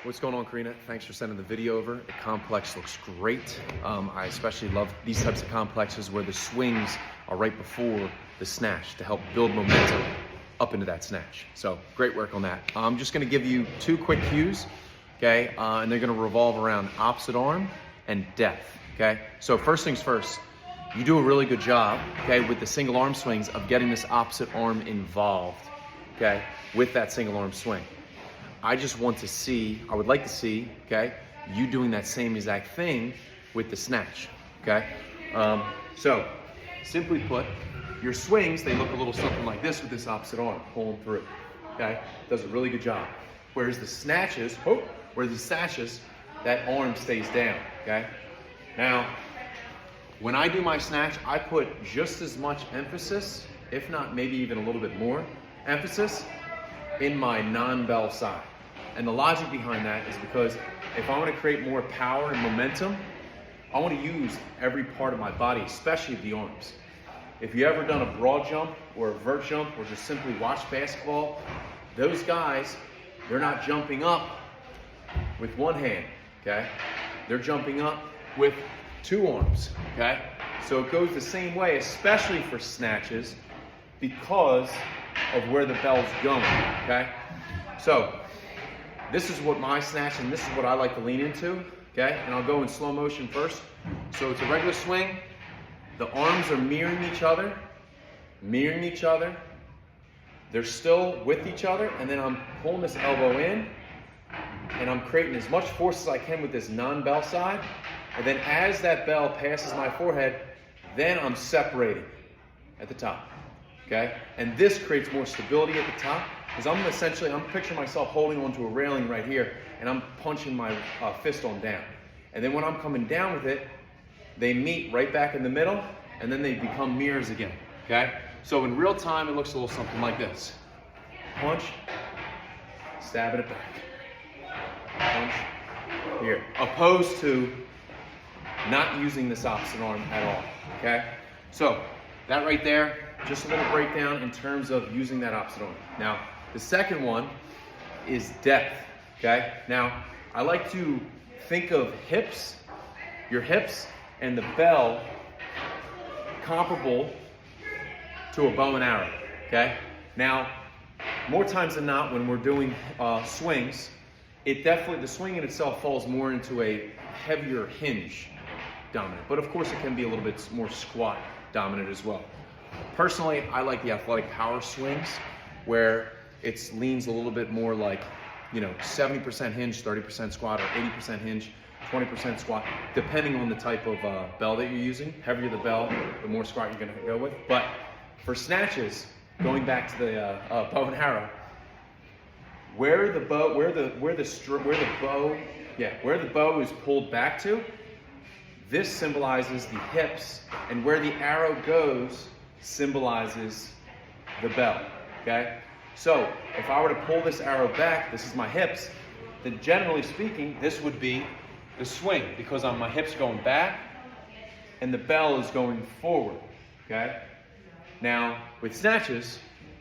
What's going on, Karina? Thanks for sending the video over. The complex looks great. I especially love these types of complexes where the swings are right before the snatch to help build momentum up into that snatch. So great work on that. I'm just gonna give you 2 quick cues, okay? And they're gonna revolve around opposite arm and depth, okay? So first things first, you do a really good job, okay, with the single arm swings of getting this opposite arm involved, okay, with that single arm swing. I just want to see, I would like to see, okay, you doing that same exact thing with the snatch, okay? So, simply put, your swings, they look a little something like this with this opposite arm, pulling through, okay? Does a really good job. Whereas the snatches, that arm stays down, okay? Now, when I do my snatch, I put just as much emphasis, if not maybe even a little bit more emphasis, in my non-bell side. And the logic behind that is because if I want to create more power and momentum, I want to use every part of my body, especially the arms. If you ever done a broad jump or a vert jump or just simply watch basketball, those guys, they're not jumping up with one hand, okay? They're jumping up with 2 arms, okay? So it goes the same way, especially for snatches, because of where the bell's going, okay? So, this is what my snatch, and this is what I like to lean into, okay? And I'll go in slow motion first. So it's a regular swing. The arms are mirroring each other. They're still with each other, and then I'm pulling this elbow in, and I'm creating as much force as I can with this non-bell side. And then as that bell passes my forehead, then I'm separating at the top. Okay? And this creates more stability at the top because I'm picturing myself holding onto a railing right here and I'm punching my fist on down. And then when I'm coming down with it, they meet right back in the middle and then they become mirrors again. Okay? So in real time, it looks a little something like this. Punch, stabbing it back. Punch, here. Opposed to not using this opposite arm at all. Okay? So that right there, just a little breakdown in terms of using that opposite arm. Now, the second one is depth, okay? Now, I like to think of your hips and the bell comparable to a bow and arrow, okay? Now, more times than not, when we're doing swings, the swing in itself falls more into a heavier hinge dominant, but of course it can be a little bit more squat dominant as well. Personally, I like the athletic power swings where it leans a little bit more like, 70% hinge, 30% squat, or 80% hinge, 20% squat, depending on the type of bell that you're using. Heavier the bell, the more squat you're gonna go with. But for snatches, going back to the bow and arrow, where the bow is pulled back to, this symbolizes the hips, and where the arrow goes symbolizes the bell, okay? So, if I were to pull this arrow back, this is my hips, then generally speaking, this would be the swing, because my hips going back, and the bell is going forward, okay? Now, with snatches,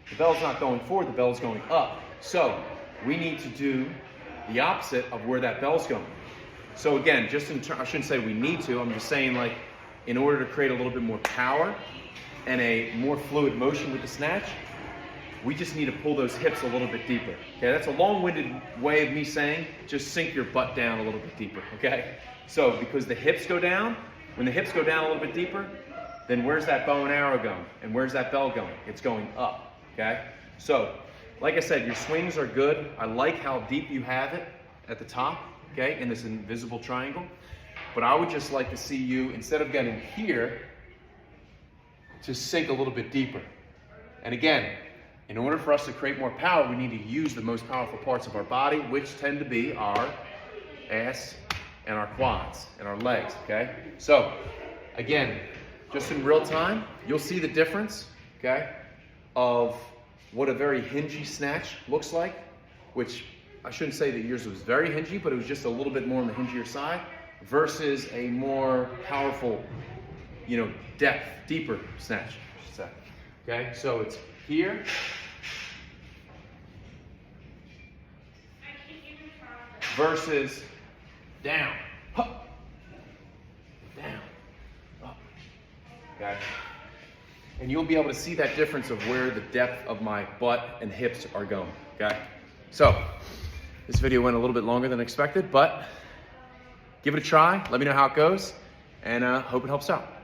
the bell's not going forward, the bell's going up. So, we need to do the opposite of where that bell's going. So again, I shouldn't say we need to, I'm just saying like, in order to create a little bit more power and a more fluid motion with the snatch, we just need to pull those hips a little bit deeper. Okay, that's a long-winded way of me saying, just sink your butt down a little bit deeper, okay? So, because the hips go down, when the hips go down a little bit deeper, then where's that bow and arrow going? And where's that bell going? It's going up, okay? So, like I said, your swings are good. I like how deep you have it at the top, okay, in this invisible triangle. But I would just like to see you, instead of getting here, to sink a little bit deeper. And again, in order for us to create more power, we need to use the most powerful parts of our body, which tend to be our ass and our quads and our legs, okay? So, again, just in real time, you'll see the difference, okay, of what a very hingy snatch looks like, which I shouldn't say that yours was very hingy, but it was just a little bit more on the hingier side, versus a more powerful, deeper snatch, I should say. Okay, so it's here, versus down, up, down, up, okay? And you'll be able to see that difference of where the depth of my butt and hips are going, okay? So, this video went a little bit longer than expected, but give it a try. Let me know how it goes, and hope it helps out.